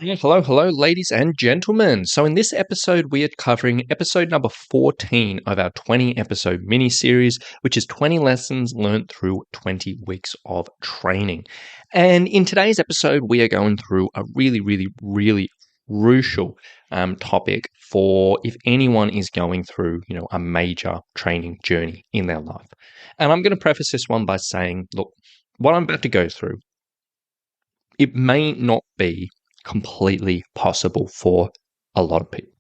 Yeah, hello, ladies and gentlemen. So, in this episode, we are covering episode number 14 of our 20 episode mini series, which is 20 lessons learned through 20 weeks of training. And in today's episode, we are going through a really crucial topic for if anyone is going through, a major training journey in their life. And I'm going to preface this one by saying, look, what I'm about to go through, it may not be completely possible for a lot of people.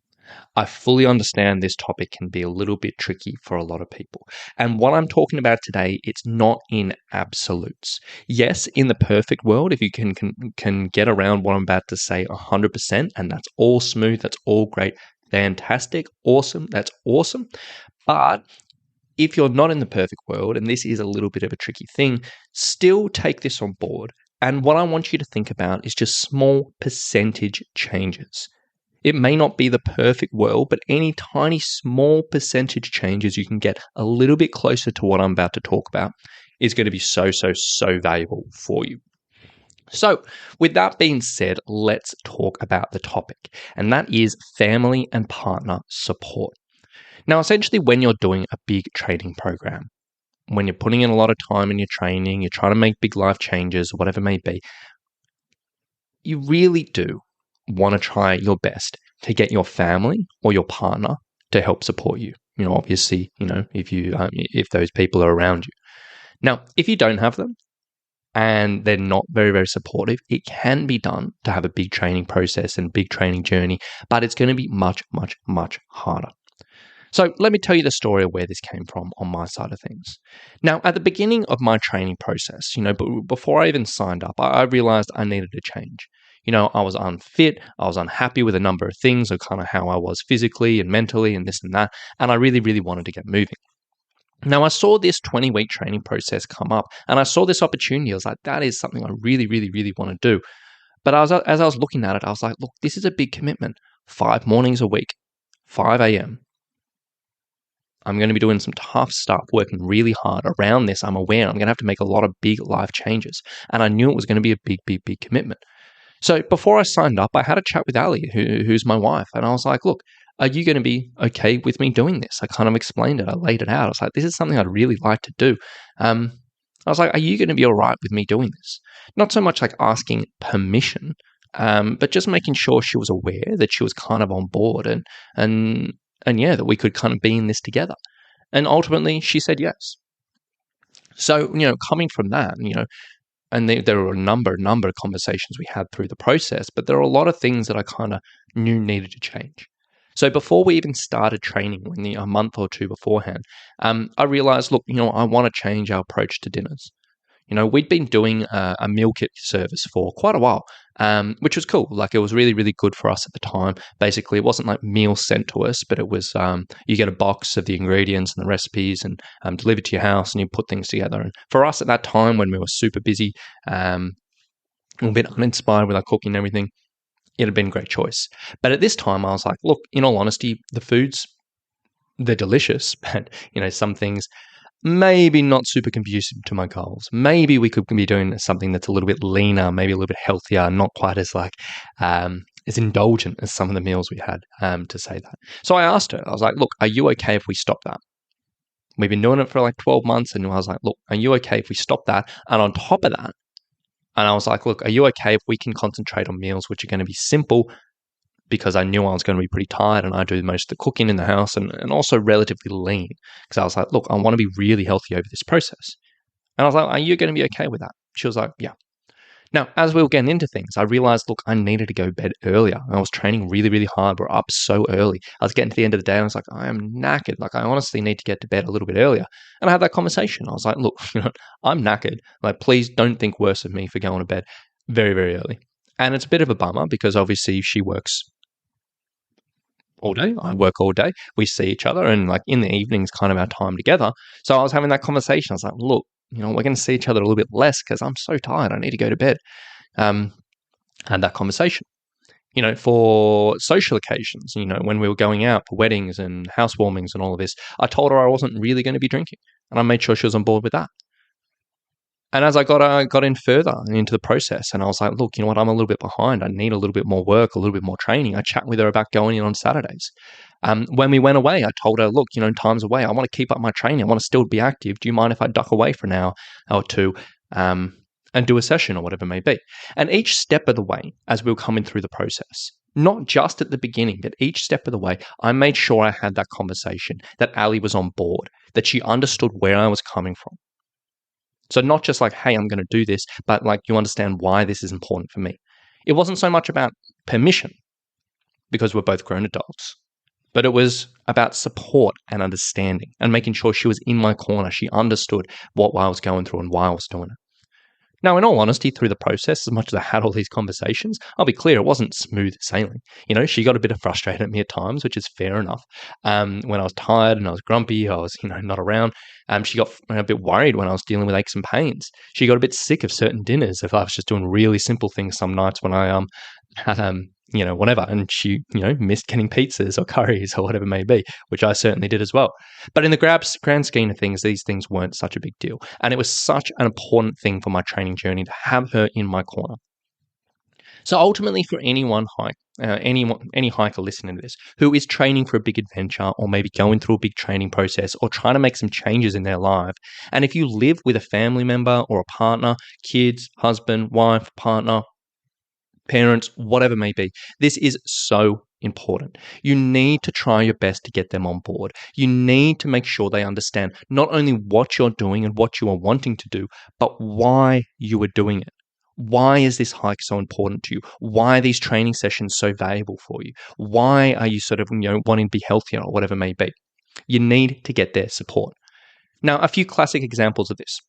I fully understand this topic can be a little bit tricky for a lot of people. And what I'm talking about today, it's not in absolutes. Yes, in the perfect world, if you can get around what I'm about to say 100%, and that's all smooth, that's all great, fantastic, awesome, that's awesome. But if you're not in the perfect world, and this is a little bit of a tricky thing, still take this on board. And what I want you to think about is just small percentage changes. It may not be the perfect world, but any tiny small percentage changes you can get a little bit closer to what I'm about to talk about is going to be so valuable for you. So, with that being said, let's talk about the topic, and that is family and partner support. Now, essentially, when you're doing a big training program, when you're putting in a lot of time in your training, you're trying to make big life changes, whatever it may be, you really do want to try your best to get your family or your partner to help support you. Obviously, if those people are around you. Now, if you don't have them and they're not very supportive, it can be done to have a big training process and big training journey, but it's going to be much harder. So let me tell you the story of where this came from on my side of things. Now, at the beginning of my training process, before I even signed up, I realized I needed a change. I was unfit. I was unhappy with a number of things of kind of how I was physically and mentally and this and that. And I really wanted to get moving. Now, I saw this 20-week training process come up and I saw this opportunity. I was like, that is something I really want to do. But as I was looking at it, I was like, look, this is a big commitment. 5 mornings a week, 5 a.m. I'm going to be doing some tough stuff, working really hard around this. I'm aware I'm going to have to make a lot of big life changes. And I knew it was going to be a big commitment. So before I signed up, I had a chat with Ali, who's my wife. And I was like, look, are you going to be okay with me doing this? I kind of explained it. I laid it out. I was like, this is something I'd really like to do. I was like, are you going to be all right with me doing this? Not so much like asking permission, but just making sure she was aware that she was kind of on board and yeah, that we could kind of be in this together. And ultimately, she said yes. So, coming from that, and there were a number of conversations we had through the process, but there are a lot of things that I kind of knew needed to change. So before we even started training, a month or two beforehand, I realized, look, I want to change our approach to dinners. We'd been doing a meal kit service for quite a while, which was cool. Like, it was really good for us at the time. Basically, it wasn't like meals sent to us, but it was you get a box of the ingredients and the recipes and delivered to your house, and you put things together. And for us at that time, when we were super busy, a bit uninspired with our cooking and everything, it had been a great choice. But at this time, I was like, look, in all honesty, the foods, they're delicious, but some things maybe not super conducive to my goals. Maybe we could be doing something that's a little bit leaner, maybe a little bit healthier, not quite as as indulgent as some of the meals we had, to say that. So I asked her, I was like, look, are you okay if we stop that? We've been doing it for like 12 months. And I was like, look, are you okay if we stop that? And on top of that, and I was like, look, are you okay if we can concentrate on meals which are going to be simple, because I knew I was going to be pretty tired and I do most of the cooking in the house and also relatively lean, because I was like, look, I want to be really healthy over this process. And I was like, are you going to be okay with that? She was like, yeah. Now, as we were getting into things, I realized, look, I needed to go to bed earlier. I was training really hard. We're up so early. I was getting to the end of the day and I was like, I am knackered. Like, I honestly need to get to bed a little bit earlier. And I had that conversation. I was like, look, I'm knackered. Like, please don't think worse of me for going to bed very early. And it's a bit of a bummer because obviously she works all day. I work all day. We see each other, and like in the evenings, kind of our time together. So I was having that conversation. I was like, look, we're going to see each other a little bit less because I'm so tired. I need to go to bed. Had that conversation. For social occasions, when we were going out for weddings and housewarmings and all of this, I told her I wasn't really going to be drinking, and I made sure she was on board with that. And as I got in further into the process, and I was like, look, you know what? I'm a little bit behind. I need a little bit more work, a little bit more training. I chat with her about going in on Saturdays. When we went away, I told her, look, time's away. I want to keep up my training. I want to still be active. Do you mind if I duck away for an hour or two and do a session or whatever it may be? And each step of the way, as we were coming through the process, not just at the beginning, but each step of the way, I made sure I had that conversation, that Ali was on board, that she understood where I was coming from. So not just like, hey, I'm going to do this, but like you understand why this is important for me. It wasn't so much about permission because we're both grown adults, but it was about support and understanding and making sure she was in my corner. She understood what I was going through and why I was doing it. Now, in all honesty, through the process, as much as I had all these conversations, I'll be clear, it wasn't smooth sailing. She got a bit frustrated at me at times, which is fair enough. When I was tired and I was grumpy, I was, not around. She got a bit worried when I was dealing with aches and pains. She got a bit sick of certain dinners if I was just doing really simple things some nights when I had whatever. And she, missed getting pizzas or curries or whatever it may be, which I certainly did as well. But in the grand scheme of things, these things weren't such a big deal. And it was such an important thing for my training journey to have her in my corner. So ultimately, for any hiker listening to this who is training for a big adventure or maybe going through a big training process or trying to make some changes in their life, and if you live with a family member or a partner, kids, husband, wife, partner, parents, whatever it may be, this is so important. You need to try your best to get them on board. You need to make sure they understand not only what you're doing and what you are wanting to do, but why you are doing it. Why is this hike so important to you? Why are these training sessions so valuable for you? Why are you sort of, wanting to be healthier or whatever it may be? You need to get their support. Now, a few classic examples of this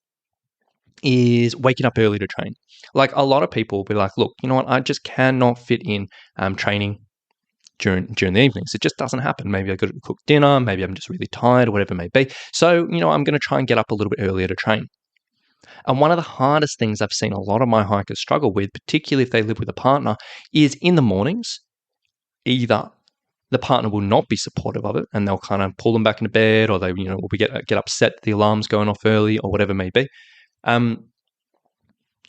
is waking up early to train. Like a lot of people will be like, look, you know what? I just cannot fit in training during the evenings. It just doesn't happen. Maybe I got to cook dinner. Maybe I'm just really tired or whatever it may be. So, I'm going to try and get up a little bit earlier to train. And one of the hardest things I've seen a lot of my hikers struggle with, particularly if they live with a partner, is in the mornings, either the partner will not be supportive of it and they'll kind of pull them back into bed, or they, will get upset that the alarm's going off early or whatever it may be.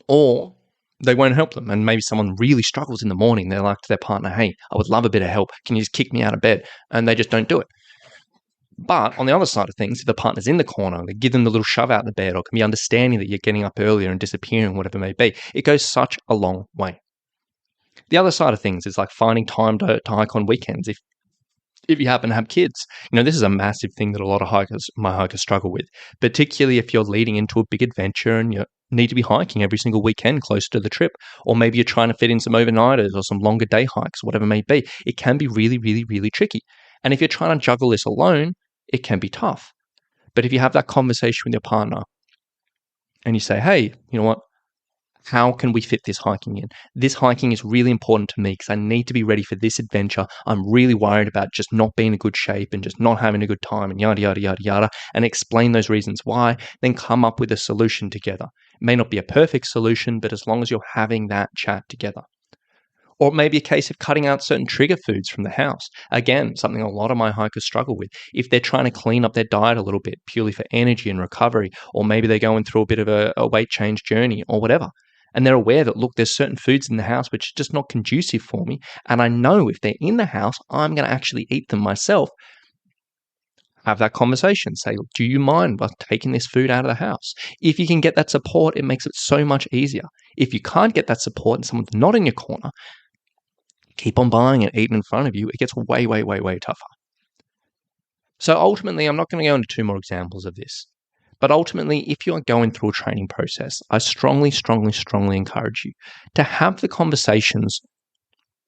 Or they won't help them. And maybe someone really struggles in the morning. They're like to their partner, hey, I would love a bit of help. Can you just kick me out of bed? And they just don't do it. But on the other side of things, if the partner's in the corner, they give them the little shove out of the bed or can be understanding that you're getting up earlier and disappearing, whatever it may be, it goes such a long way. The other side of things is like finding time to hike on weekends. If you happen to have kids, this is a massive thing that a lot of my hikers struggle with, particularly if you're leading into a big adventure and you need to be hiking every single weekend close to the trip, or maybe you're trying to fit in some overnighters or some longer day hikes, whatever it may be. It can be really, really, really tricky. And if you're trying to juggle this alone, it can be tough. But if you have that conversation with your partner and you say, hey, you know what? How can we fit this hiking in? This hiking is really important to me because I need to be ready for this adventure. I'm really worried about just not being in good shape and just not having a good time and yada, yada, yada, yada, and explain those reasons why, then come up with a solution together. It may not be a perfect solution, but as long as you're having that chat together. Or it may be a case of cutting out certain trigger foods from the house. Again, something a lot of my hikers struggle with. If they're trying to clean up their diet a little bit purely for energy and recovery, or maybe they're going through a bit of a weight change journey or whatever, and they're aware that, look, there's certain foods in the house which are just not conducive for me, and I know if they're in the house, I'm going to actually eat them myself. Have that conversation. Say, do you mind taking this food out of the house? If you can get that support, it makes it so much easier. If you can't get that support and someone's not in your corner, keep on buying and eating in front of you. It gets way, way, way, way tougher. So ultimately, I'm not going to go into two more examples of this. But ultimately, if you are going through a training process, I strongly, strongly, strongly encourage you to have the conversations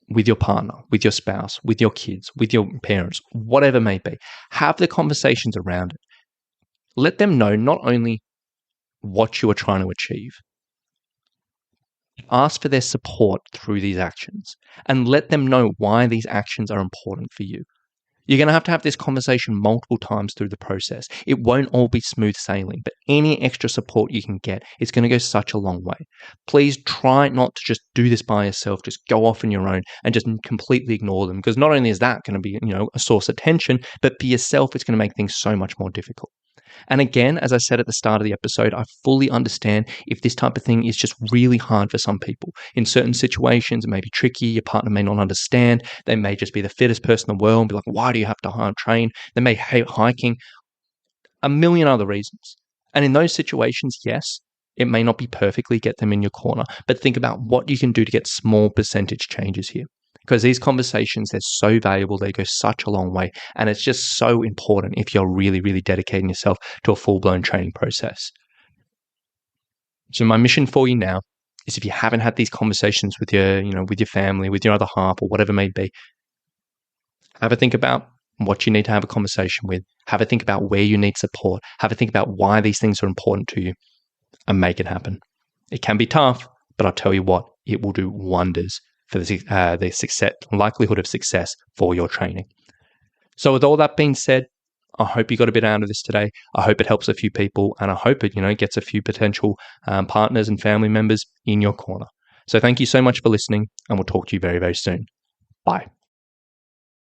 with your partner, with your spouse, with your kids, with your parents, whatever it may be. Have the conversations around it. Let them know not only what you are trying to achieve, ask for their support through these actions, and let them know why these actions are important for you. You're going to have this conversation multiple times through the process. It won't all be smooth sailing, but any extra support you can get is going to go such a long way. Please try not to just do this by yourself, just go off on your own and just completely ignore them, because not only is that going to be, a source of tension, but for yourself, it's going to make things so much more difficult. And again, as I said at the start of the episode, I fully understand if this type of thing is just really hard for some people. In certain situations, it may be tricky. Your partner may not understand. They may just be the fittest person in the world and be like, why do you have to train? They may hate hiking. A million other reasons. And in those situations, yes, it may not be perfectly get them in your corner, but think about what you can do to get small percentage changes here. Because these conversations, they're so valuable, they go such a long way. And it's just so important if you're really, really dedicating yourself to a full-blown training process. So my mission for you now is if you haven't had these conversations with your family, with your other half or whatever it may be, have a think about what you need to have a conversation with. Have a think about where you need support. Have a think about why these things are important to you and make it happen. It can be tough, but I'll tell you what, it will do wonders for the success, likelihood of success for your training. So with all that being said, I hope you got a bit out of this today. I hope it helps a few people, and I hope it gets a few potential partners and family members in your corner. So thank you so much for listening, and we'll talk to you very, very soon. Bye.